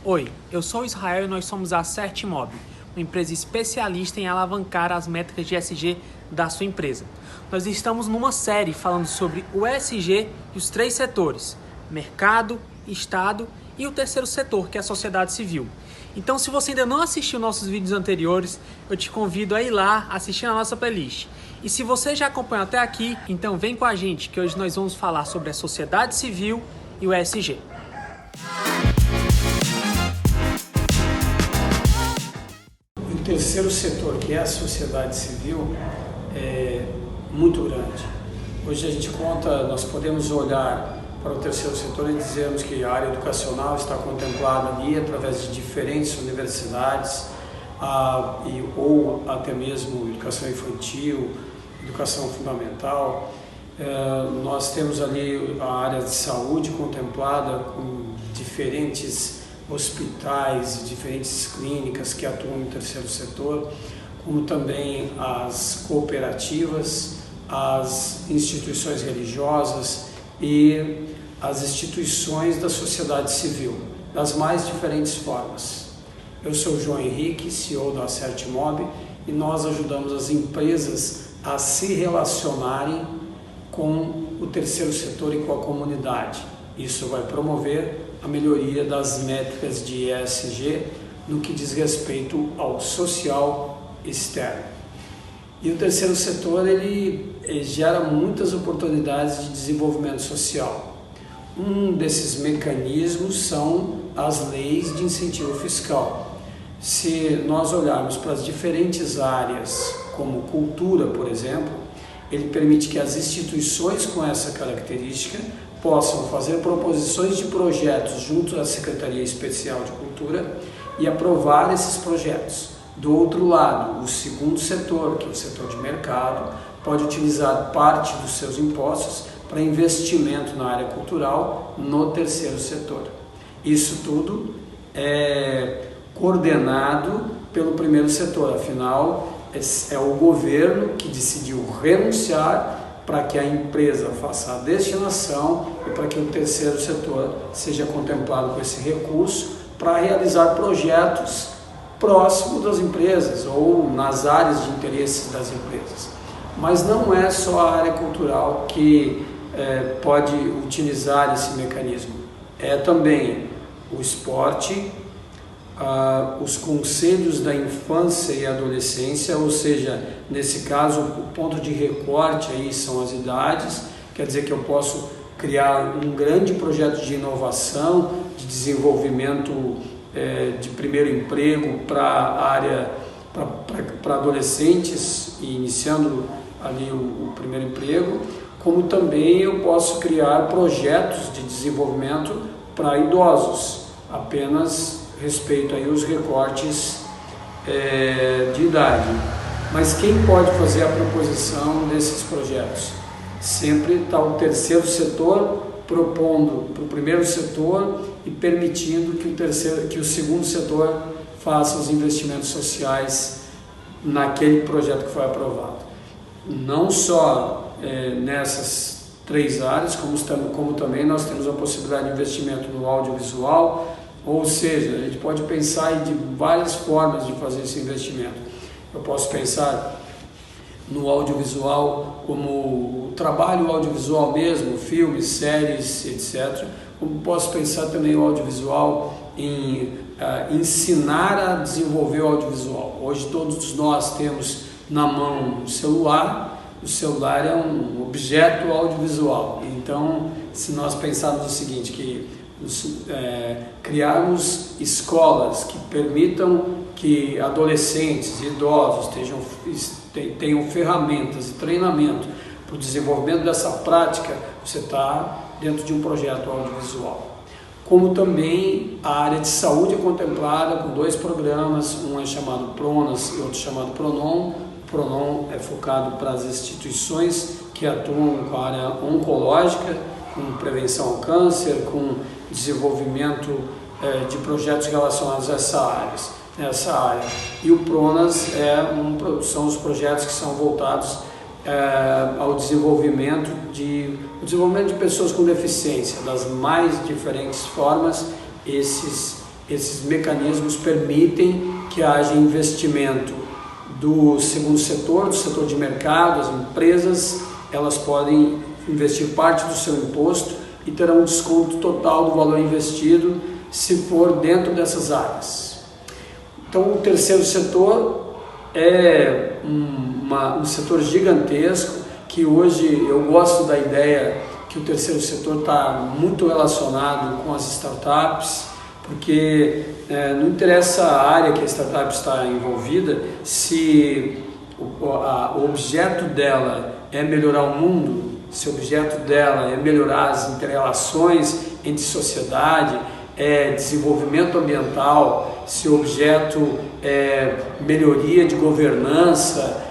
Oi, eu sou o Israel e nós somos a CertMob, uma empresa especialista em alavancar as métricas de ESG da sua empresa. Nós estamos numa série falando sobre o ESG e os três setores: mercado, Estado e o terceiro setor, que é a sociedade civil. Então, se você ainda não assistiu nossos vídeos anteriores, eu te convido a ir lá assistir a nossa playlist. E se você já acompanhou até aqui, então vem com a gente, que hoje nós vamos falar sobre a sociedade civil e o ESG. O terceiro setor, que é a sociedade civil, é muito grande. Hoje nós podemos olhar para o terceiro setor e dizermos que a área educacional está contemplada ali através de diferentes universidades, ou até mesmo educação infantil, educação fundamental. Nós temos ali a área de saúde contemplada com diferentes hospitais e diferentes clínicas que atuam no terceiro setor, como também as cooperativas, as instituições religiosas e as instituições da sociedade civil, das mais diferentes formas. Eu sou o João Henrique, CEO da CertMob, e nós ajudamos as empresas a se relacionarem com o terceiro setor e com a comunidade. Isso vai promover a melhoria das métricas de ESG no que diz respeito ao social externo. E o terceiro setor ele gera muitas oportunidades de desenvolvimento social. Um desses mecanismos são as leis de incentivo fiscal. Se nós olharmos para as diferentes áreas, como cultura, por exemplo, ele permite que as instituições com essa característica possam fazer proposições de projetos junto à Secretaria Especial de Cultura e aprovar esses projetos. Do outro lado, o segundo setor, que é o setor de mercado, pode utilizar parte dos seus impostos para investimento na área cultural no terceiro setor. Isso tudo é coordenado pelo primeiro setor, afinal, é o governo que decidiu renunciar para que a empresa faça a destinação e para que o terceiro setor seja contemplado com esse recurso para realizar projetos próximo das empresas ou nas áreas de interesse das empresas. Mas não é só a área cultural que pode utilizar esse mecanismo. É também o esporte, os conselhos da infância e adolescência, ou seja, nesse caso o ponto de recorte aí são as idades, quer dizer que eu posso criar um grande projeto de inovação, de desenvolvimento de primeiro emprego para a área, para adolescentes, iniciando ali o primeiro emprego, como também eu posso criar projetos de desenvolvimento para idosos, apenas respeito aí os recortes de idade. Mas quem pode fazer a proposição desses projetos? Sempre está o terceiro setor propondo para o primeiro setor e permitindo que o segundo setor faça os investimentos sociais naquele projeto que foi aprovado. Não só nessas três áreas, como também nós temos a possibilidade de investimento no audiovisual. Ou seja, a gente pode pensar de várias formas de fazer esse investimento. Eu posso pensar no audiovisual como o trabalho audiovisual mesmo, filmes, séries, etc. Como posso pensar também o audiovisual em ensinar a desenvolver o audiovisual. Hoje todos nós temos na mão o celular é um objeto audiovisual. Então, se nós pensarmos o seguinte, que criarmos escolas que permitam que adolescentes e idosos tenham ferramentas e treinamento para o desenvolvimento dessa prática, você está dentro de um projeto audiovisual. Como também a área de saúde é contemplada com dois programas, um é chamado PRONAS e outro chamado PRONON. O PRONON é focado para as instituições que atuam com a área oncológica, com prevenção ao câncer, com desenvolvimento de projetos relacionados a essa área. E o PRONAS são os projetos que são voltados ao desenvolvimento de pessoas com deficiência, das mais diferentes formas. Esses esses mecanismos permitem que haja investimento do segundo setor, do setor de mercado. As empresas, elas podem investir parte do seu imposto e terão um desconto total do valor investido se for dentro dessas áreas. Então, o terceiro setor é um setor gigantesco, que hoje eu gosto da ideia que o terceiro setor está muito relacionado com as startups, porque não interessa a área que a startup está envolvida, se o objeto dela é melhorar o mundo, se o objeto dela é melhorar as interrelações entre sociedade, é desenvolvimento ambiental, se o objeto é melhoria de governança,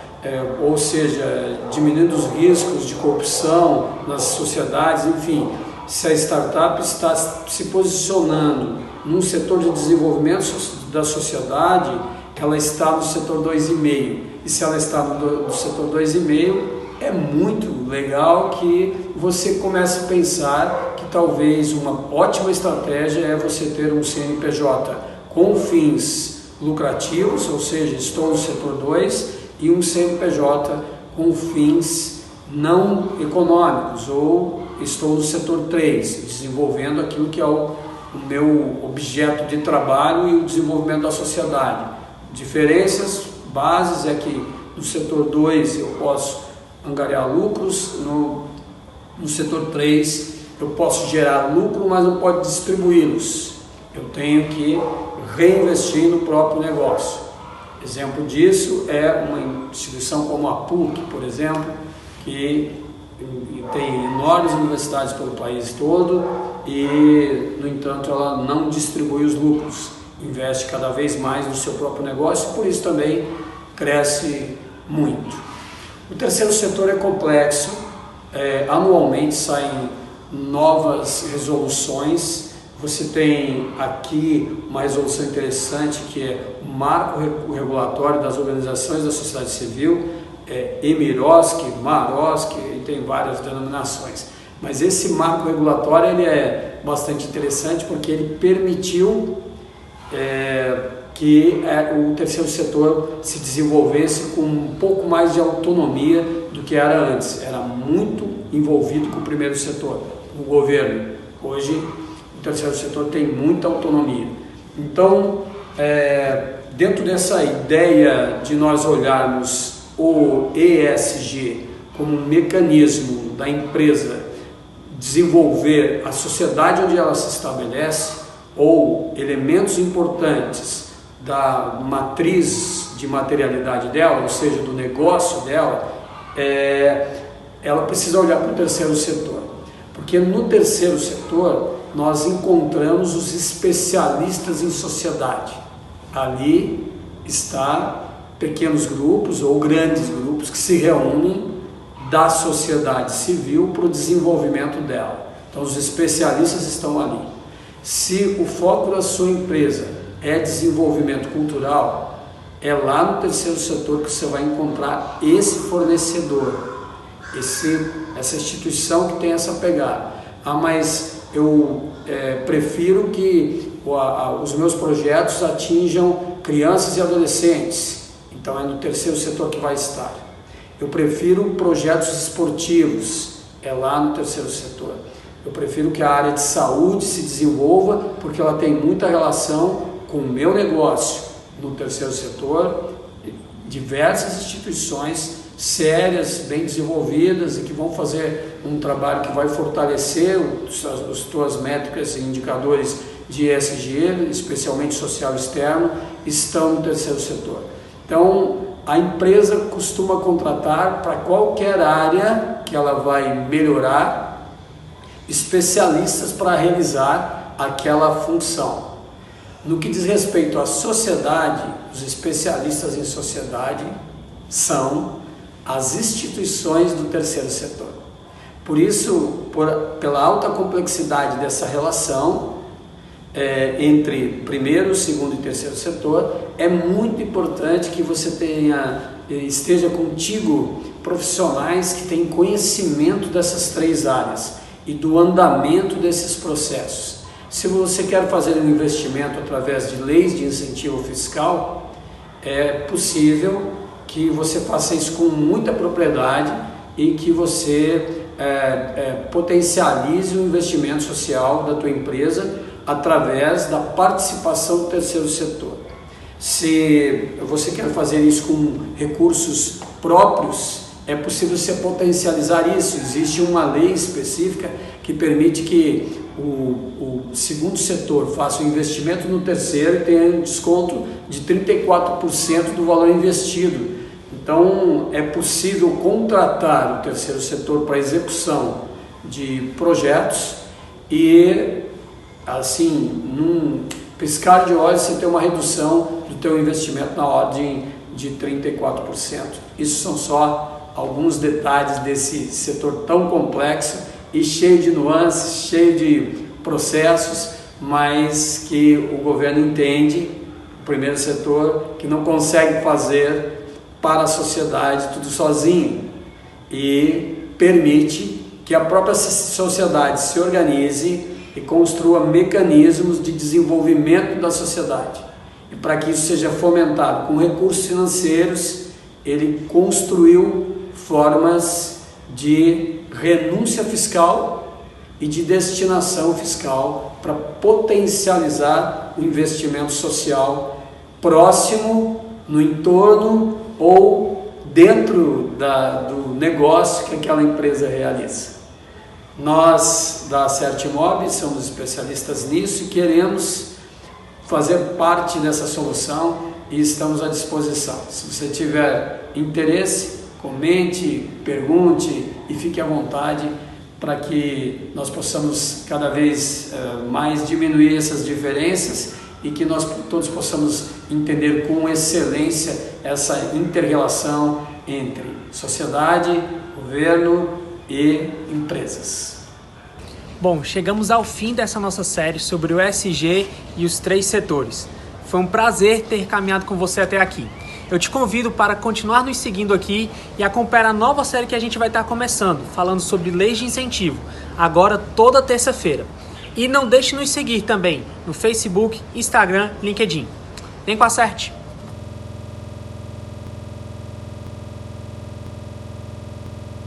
ou seja, diminuindo os riscos de corrupção nas sociedades, enfim, se a startup está se posicionando num setor de desenvolvimento da sociedade, ela está no setor 2,5. E se ela está no setor 2,5, é muito legal que você comece a pensar que talvez uma ótima estratégia é você ter um CNPJ com fins lucrativos, ou seja, estou no setor 2, e um CNPJ com fins não econômicos, ou estou no setor 3, desenvolvendo aquilo que é o meu objeto de trabalho e o desenvolvimento da sociedade. Diferenças, bases, é que no setor 2 eu posso angariar lucros, no setor 3 eu posso gerar lucro, mas não pode distribuí-los. Eu tenho que reinvestir no próprio negócio. Exemplo disso é uma instituição como a PUC, por exemplo, que tem enormes universidades pelo país todo e, no entanto, ela não distribui os lucros, investe cada vez mais no seu próprio negócio e por isso também cresce muito. O terceiro setor é complexo, anualmente saem novas resoluções. Você tem aqui uma resolução interessante que é o Marco Regulatório das Organizações da Sociedade Civil, EMIROSC, MAROSC, e tem várias denominações. Mas esse marco regulatório ele é bastante interessante porque ele permitiu que o terceiro setor se desenvolvesse com um pouco mais de autonomia do que era antes. Era muito envolvido com o primeiro setor, o governo. Hoje o terceiro setor tem muita autonomia. Então, dentro dessa ideia de nós olharmos o ESG como um mecanismo da empresa desenvolver a sociedade onde ela se estabelece, ou elementos importantes da matriz de materialidade dela, ou seja, do negócio dela, ela precisa olhar para o terceiro setor. Porque no terceiro setor nós encontramos os especialistas em sociedade. Ali está pequenos grupos ou grandes grupos que se reúnem da sociedade civil para o desenvolvimento dela. Então os especialistas estão ali. Se o foco da sua empresa é desenvolvimento cultural, é lá no terceiro setor que você vai encontrar esse fornecedor, essa instituição que tem essa pegada. Mas eu prefiro que os meus projetos atinjam crianças e adolescentes, então é no terceiro setor que vai estar. Eu prefiro projetos esportivos, é lá no terceiro setor. Eu prefiro que a área de saúde se desenvolva, porque ela tem muita relação com o meu negócio. No terceiro setor, diversas instituições sérias, bem desenvolvidas e que vão fazer um trabalho que vai fortalecer as suas métricas e indicadores de ESG, especialmente social externo, estão no terceiro setor. Então, a empresa costuma contratar para qualquer área que ela vai melhorar especialistas para realizar aquela função. No que diz respeito à sociedade, os especialistas em sociedade são as instituições do terceiro setor. Por isso, pela alta complexidade dessa relação entre primeiro, segundo e terceiro setor, é muito importante que você esteja contigo profissionais que têm conhecimento dessas três áreas e do andamento desses processos. Se você quer fazer um investimento através de leis de incentivo fiscal, é possível que você faça isso com muita propriedade e que você potencialize o investimento social da tua empresa através da participação do terceiro setor. Se você quer fazer isso com recursos próprios, é possível você potencializar isso. Existe uma lei específica que permite que o segundo setor faça um investimento no terceiro e tenha um desconto de 34% do valor investido. Então, é possível contratar o terceiro setor para execução de projetos e, assim, num piscar de olhos, você tem uma redução do teu investimento na ordem de 34%. Isso são só alguns detalhes desse setor tão complexo e cheio de nuances, cheio de processos, mas que o governo entende, o primeiro setor, que não consegue fazer para a sociedade tudo sozinho e permite que a própria sociedade se organize e construa mecanismos de desenvolvimento da sociedade. E para que isso seja fomentado com recursos financeiros, ele construiu formas de renúncia fiscal e de destinação fiscal para potencializar o investimento social próximo, no entorno ou dentro do negócio que aquela empresa realiza. Nós da CertMob somos especialistas nisso e queremos fazer parte dessa solução e estamos à disposição. Se você tiver interesse, comente, pergunte e fique à vontade para que nós possamos cada vez mais diminuir essas diferenças e que nós todos possamos entender com excelência essa inter-relação entre sociedade, governo e empresas. Bom, chegamos ao fim dessa nossa série sobre o ESG e os 3 setores. Foi um prazer ter caminhado com você até aqui. Eu te convido para continuar nos seguindo aqui e acompanhar a nova série que a gente vai estar começando, falando sobre leis de incentivo, agora toda terça-feira. E não deixe de nos seguir também no Facebook, Instagram, LinkedIn. Vem com a Cert!